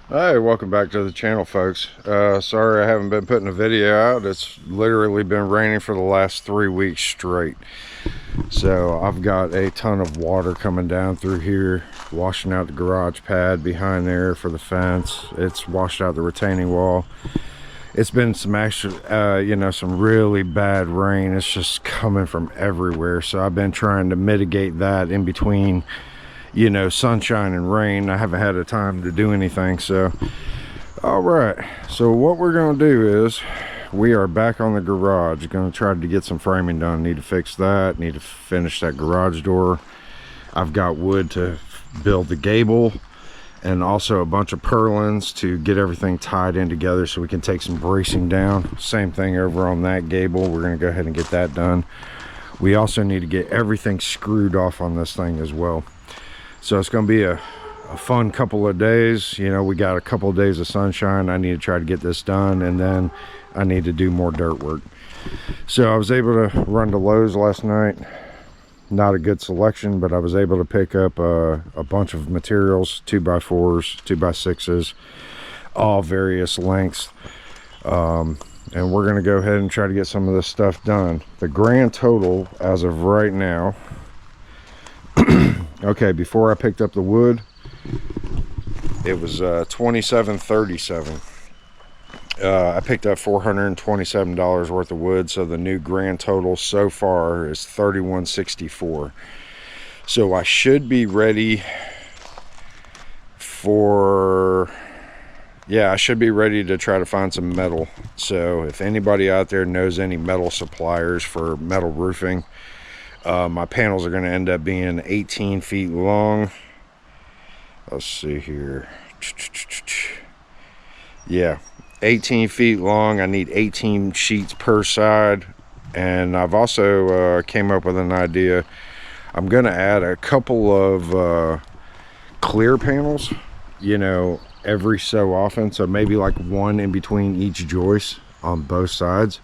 Hey, welcome back to the channel, folks. Sorry I haven't been putting a video out. It's literally been raining for the last 3 weeks straight. So I've got a ton of water coming down through here, washing out the garage pad behind there for the fence. It's washed out the retaining wall. It's been some actual, some really bad rain. It's just coming from everywhere. So I've been trying to mitigate that in between, sunshine and rain. I haven't had a time to do anything. So all right, so what we're going to do is we are back on the garage. Going to try to get some framing done. Need to fix that, need to finish that garage door. I've got wood to build the gable and also a bunch of purlins to get everything tied in together so we can take some bracing down. Same thing over on that gable. We're going to go ahead and get that done. We also need to get everything screwed off on this thing as well. So it's going to be a fun couple of days. We got a couple of days of sunshine. I need to try to get this done, and then I need to do more dirt work. So I was able to run to Lowe's last night. Not a good selection, but I was able to pick up a bunch of materials, 2x4s, 2x6s, all various lengths. And we're going to go ahead and try to get some of this stuff done. The grand total as of right now, okay, before I picked up the wood, it was $27.37. I picked up $427 worth of wood, so the new grand total so far is $31.64. So I should be ready for, I should be ready to try to find some metal. So if anybody out there knows any metal suppliers for metal roofing, my panels are going to end up being 18 feet long. Let's see here. Yeah, 18 feet long. I need 18 sheets per side. And I've also came up with an idea. I'm going to add a couple of clear panels, every so often. So maybe like one in between each joist on both sides,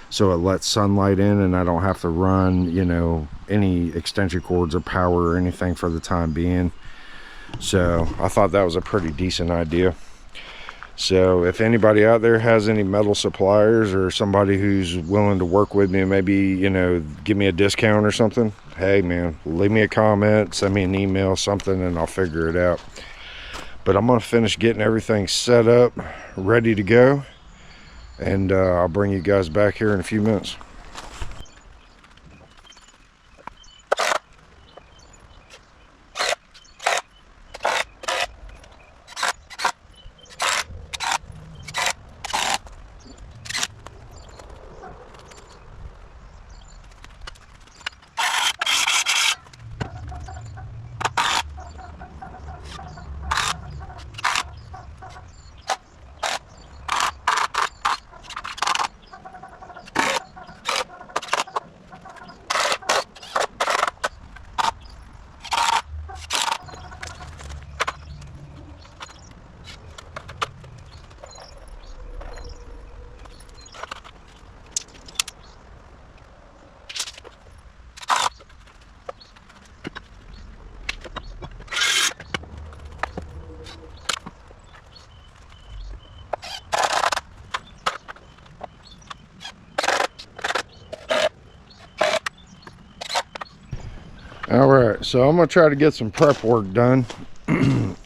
so it lets sunlight in and I don't have to run, any extension cords or power or anything for the time being. So I thought that was a pretty decent idea. So if anybody out there has any metal suppliers or somebody who's willing to work with me and maybe, give me a discount or something, hey man, leave me a comment, send me an email, something, and I'll figure it out. But I'm going to finish getting everything set up, ready to go. And I'll bring you guys back here in a few minutes. All right, so I'm gonna try to get some prep work done.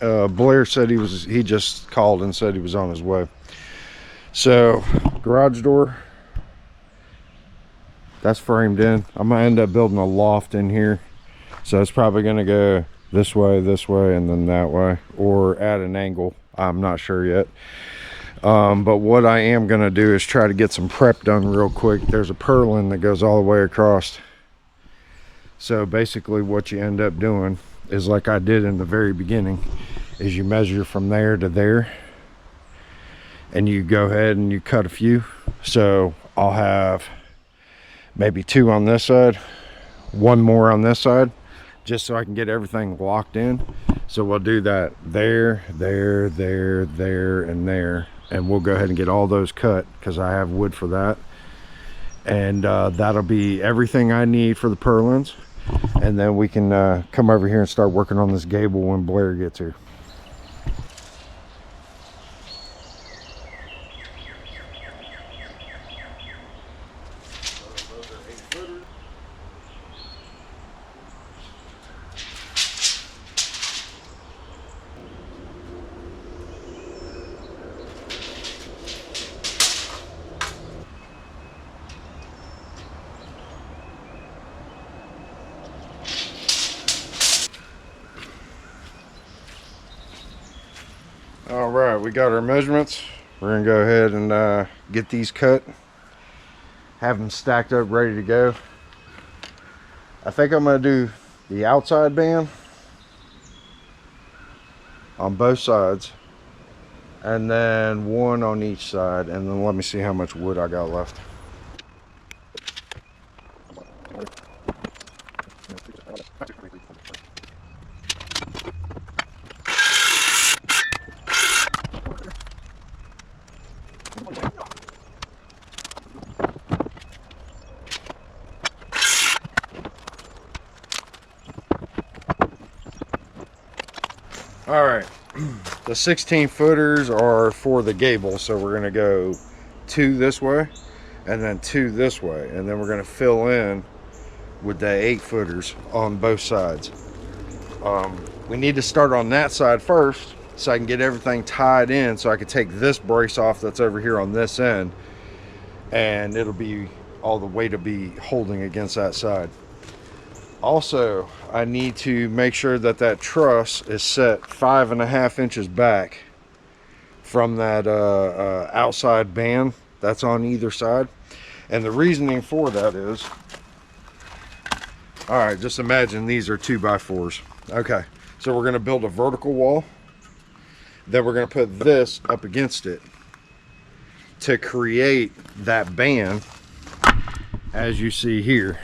Blair said he just called and said he was on his way. So garage door, that's framed in. I'm gonna end up building a loft in here, so it's probably gonna go this way, and then that way, or at an angle. I'm not sure yet. But what I am gonna do is try to get some prep done real quick. There's a purlin that goes all the way across. So basically what you end up doing is, like I did in the very beginning, is you measure from there to there and you go ahead and you cut a few. So I'll have maybe 2 on this side, 1 more on this side, just so I can get everything locked in. So we'll do that there, and there, and we'll go ahead and get all those cut because I have wood for that. And that'll be everything I need for the purlins. And then we can come over here and start working on this gable when Blair gets here. All right, we got our measurements. We're gonna go ahead and get these cut, have them stacked up, ready to go. I think I'm gonna do the outside band on both sides, and then one on each side, and then let me see how much wood I got left. All right, the 16 footers are for the gable, so we're gonna go 2 this way and then 2 this way, and then we're gonna fill in with the 8 footers on both sides. We need to start on that side first so I can get everything tied in, so I can take this brace off that's over here on this end, and it'll be all the weight to be holding against that side. Also, I need to make sure that that truss is set 5.5 inches back from that outside band that's on either side. And the reasoning for that is, all right, just imagine these are 2x4s. Okay, so we're gonna build a vertical wall. Then we're gonna put this up against it to create that band as you see here.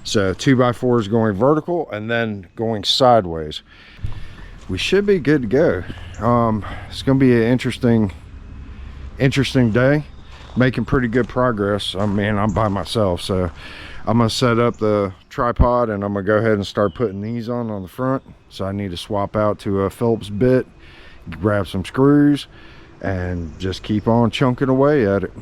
So 2x4s going vertical and then going sideways. We should be good to go. It's gonna be an interesting day. Making pretty good progress. I mean, I'm by myself, so I'm gonna set up the tripod and I'm gonna go ahead and start putting these on the front. So I need to swap out to a Phillips bit, grab some screws, and just keep on chunking away at it.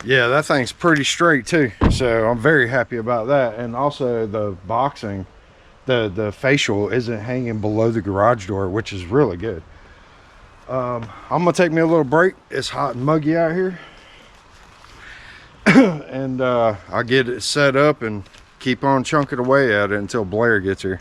Yeah, that thing's pretty straight too, so I'm very happy about that. And also the boxing, the facial isn't hanging below the garage door, which is really good. I'm gonna take me a little break. It's hot and muggy out here. And I'll get it set up and keep on chunking away at it until Blair gets here.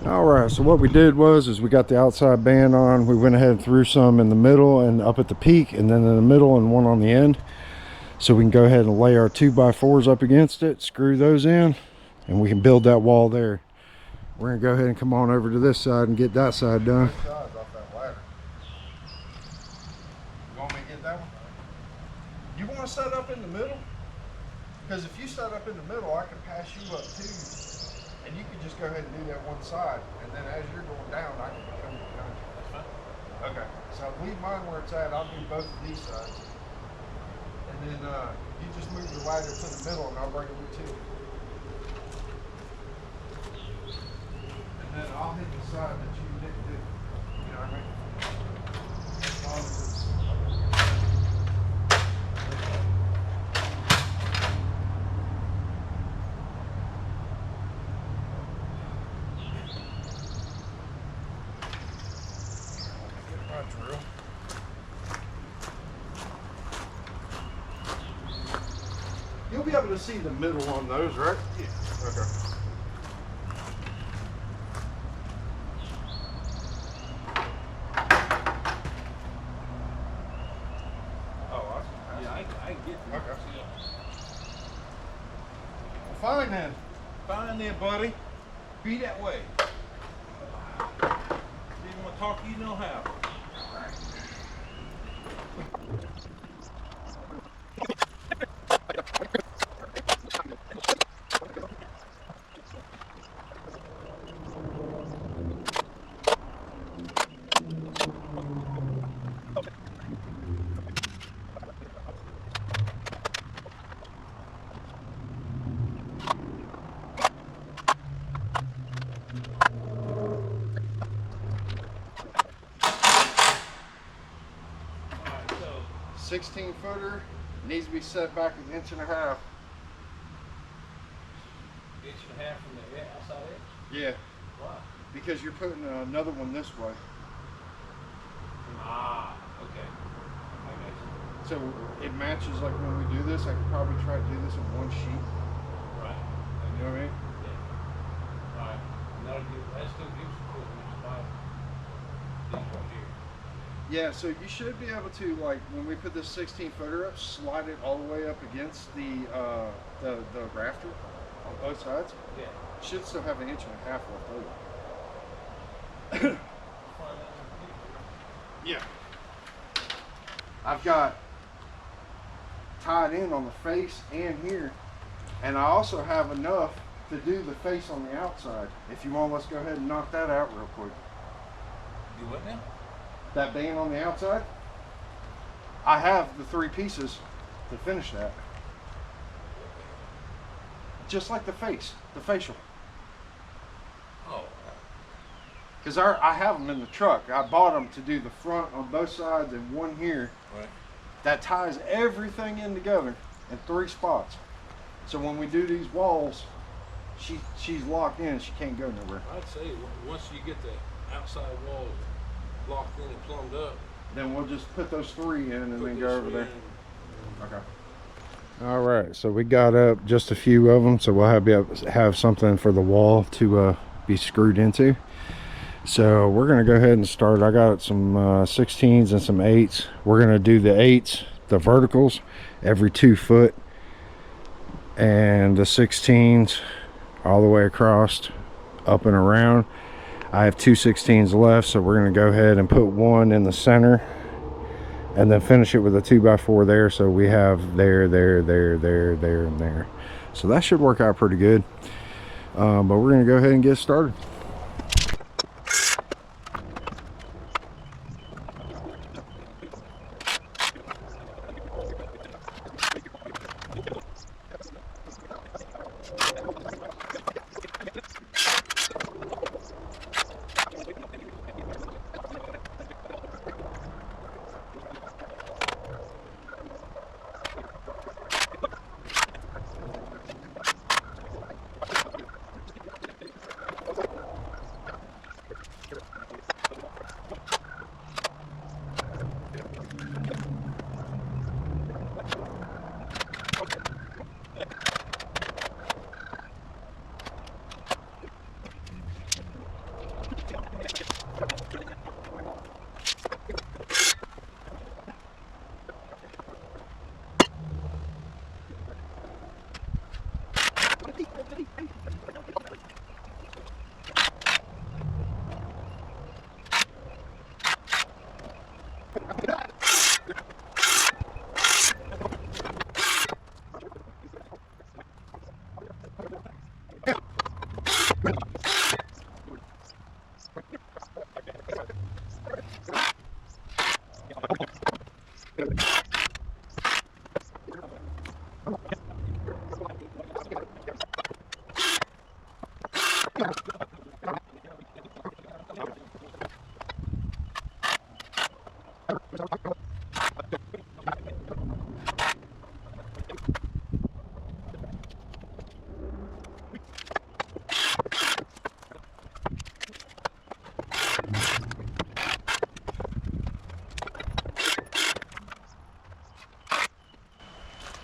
All right, so what we did was we got the outside band on. We went ahead and threw some in the middle and up at the peak, and then in the middle and one on the end, so we can go ahead and lay our 2x4s up against it, screw those in, and we can build that wall there. We're gonna go ahead and come on over to this side and get that side done. You want me to get that one? You want to set up in the middle? Because if you set up in the middle, I can pass you up too. And you can just go ahead and do that one side, and then as you're going down, I can come behind you. That's fine. Okay, so leave mine where it's at. I'll do both of these sides. And then you just move the ladder to the middle, and I'll bring it with you. And then I'll hit the side that you didn't do. You know what I mean? As long as it's... to see the middle on those, right? Yeah. Okay. Yeah, I can get through. Okay. Yeah. Well, fine then. Fine then, buddy. Be that way. If you want to talk, you know how. Alright, so 16 footer needs to be set back an inch and a half. inch and a half from the outside edge? Yeah, Why? because you're putting another one this way. Ah, okay. I got you. So it matches like when we do this. I could probably try to do this in one sheet. Right. You know what I mean? Yeah. Alright. That's still beautiful. These right here. Yeah, so you should be able to, like, when we put this 16 footer up, slide it all the way up against the rafter on both sides. Yeah. Should still have an inch and a half left over. Yeah. I've got tied in on the face and here, and I also have enough to do the face on the outside. If you want, let's go ahead and knock that out real quick. Do what now? That band on the outside, I have the 3 pieces to finish that. Just like the face, the facial. Oh. Because I have them in the truck. I bought them to do the front on both sides and one here. Right. That ties everything in together in 3 spots. So when we do these walls, she's locked in. She can't go nowhere. I'd say once you get the outside walls locked in and plumbed up, Then we'll just put those 3 in and then go over there. Okay. All right, so we got up just a few of them, so we'll have something for the wall to be screwed into. So we're gonna go ahead and start. I got some 16s and some 8s. We're gonna do the 8s, the verticals, every 2 foot, and the 16s all the way across, up and around. I have 2 16s left, so we're gonna go ahead and put one in the center and then finish it with a 2x4 there, so we have there, there, there, there, there, and there. So that should work out pretty good. But we're gonna go ahead and get started.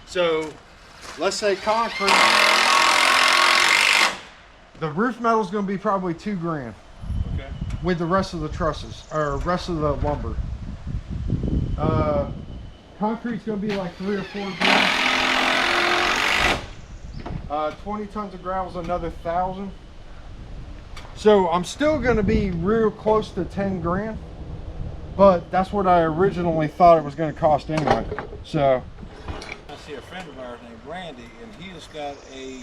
So let's say concrete, the roof metal is going to be probably $2,000 Okay. with the rest of the trusses or rest of the lumber. Concrete's going to be like $3 or $4,000. 20 tons of gravel's another $1,000. So I'm still going to be real close to $10,000, but that's what I originally thought it was going to cost anyway. So I see a friend of ours named Randy, and he has got a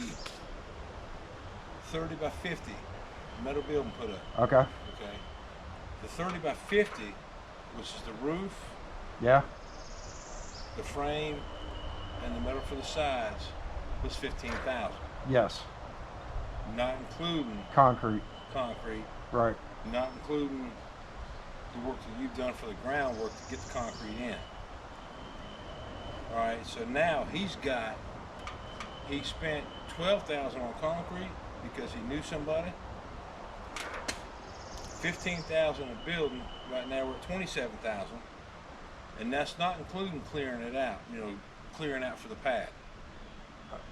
30 by 50 metal building put up. okay, Okay. The 30 by 50, which is the roof, yeah, the frame, and the metal for the sides, was $15,000. yes, Not including concrete, concrete, right, not including the work that you've done for the groundwork to get the concrete in. All right, so now he spent $12,000 on concrete because he knew somebody. $15,000 a building. Right now we're at $27,000, and that's not including clearing it out. You know, clearing out for the pad.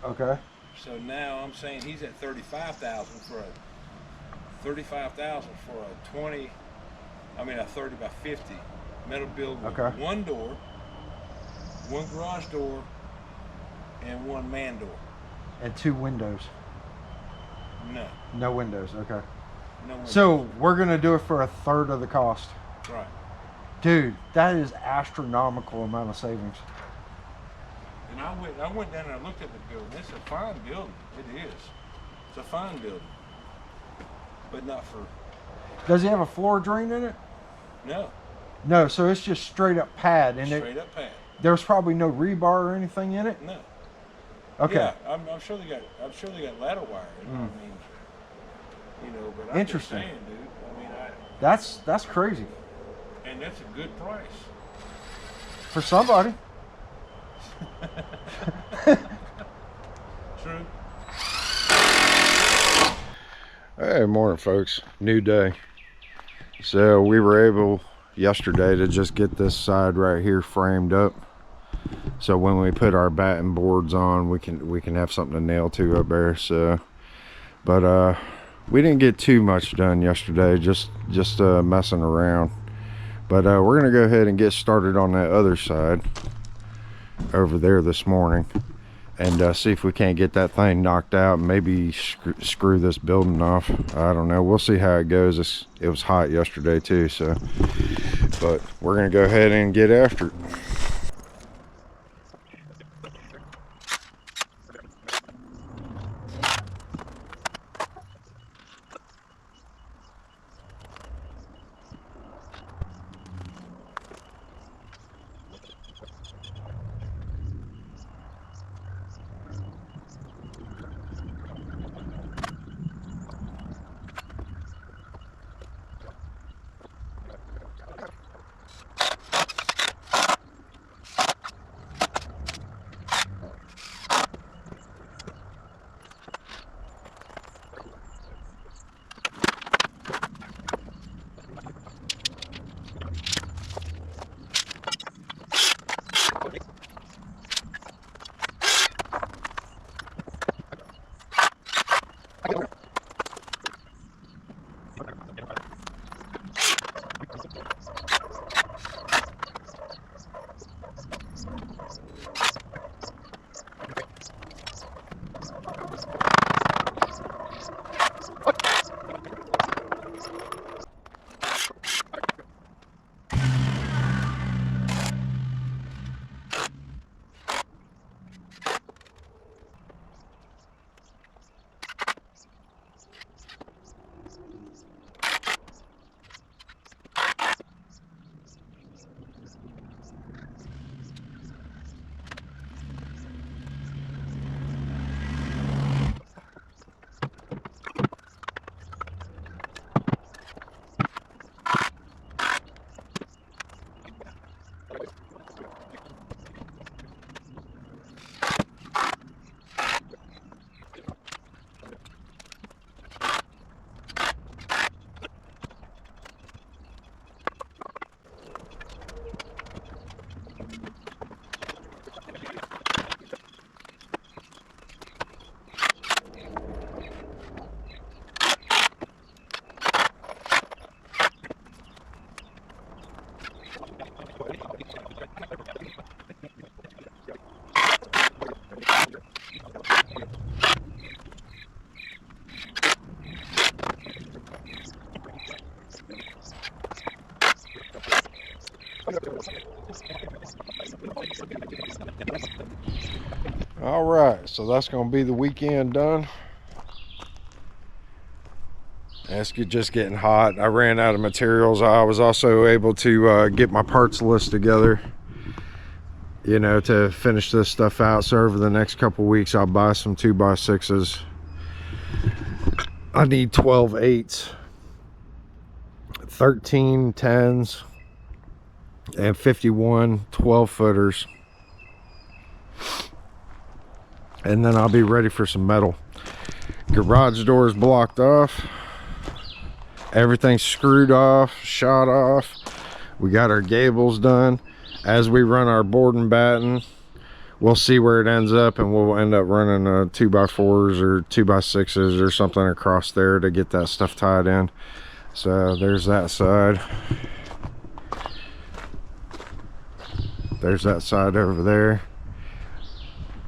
okay, So now I'm saying he's at $35,000 for a 30 by 50 metal building with Okay. one door, one garage door, and one man door. and 2 windows, No, no windows, okay. no windows. So we're going to do it for a third of the cost. Right. Dude, that is astronomical amount of savings. And I went down and I looked at the building. It's a fine building. It is. It's a fine building. But not for, Does he have a floor drain in it? no, No, so it's just straight up pad, and straight up pad. there's probably no rebar or anything in it. No. Okay, Yeah, I'm sure they got ladder wire. I mean, you know, but I'm just Interesting. saying, dude. I mean, that's crazy and that's a good price. for somebody. True. Hey, morning folks, new day. So we were able yesterday to just get this side right here framed up, so when we put our batting boards on, we can have something to nail to up there. So but we didn't get too much done yesterday, just messing around. But we're gonna go ahead and get started on that other side over there this morning, and see if we can't get that thing knocked out and maybe screw this building off. I don't know, we'll see how it goes. It was hot yesterday too, so but we're gonna go ahead and get after it. All right, so that's gonna be the weekend done. It's just getting hot. I ran out of materials. I was also able to get my parts list together, you know, to finish this stuff out. So over the next couple weeks, I'll buy some 2x6s. I need 12 8s, 13 10s, and 51 12 footers. And then I'll be ready for some metal. Garage door is blocked off. Everything's screwed off, shot off. We got our gables done. As we run our board and batten, we'll see where it ends up, and we'll end up running 2x4s or 2x6s or something across there to get that stuff tied in. So there's that side. There's that side over there.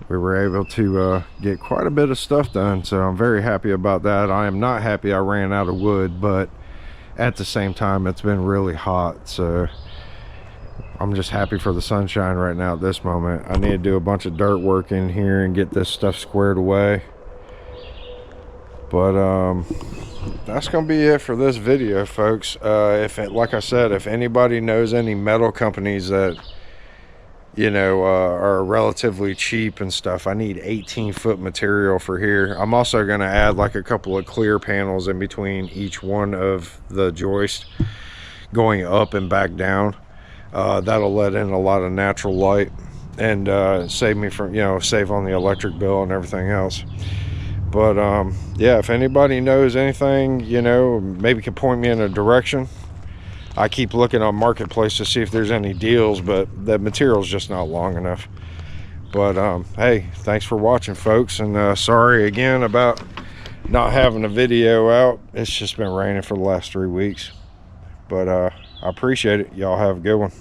We were able to get quite a bit of stuff done, so I'm very happy about that. I am not happy I ran out of wood, but at the same time, it's been really hot, so I'm just happy for the sunshine right now at this moment. I need to do a bunch of dirt work in here and get this stuff squared away. But that's gonna be it for this video, folks. Like I said, if anybody knows any metal companies that, you know, are relatively cheap and stuff, I need 18-foot material for here. I'm also going to add like a couple of clear panels in between each one of the joists, going up and back down. That'll let in a lot of natural light and save me from, you know, save on the electric bill and everything else. But yeah, if anybody knows anything, you know, maybe can point me in a direction. I keep looking on Marketplace to see if there's any deals, but the material's just not long enough. But hey, thanks for watching, folks, and sorry again about not having a video out. It's just been raining for the last 3 weeks, but I appreciate it. Y'all have a good one.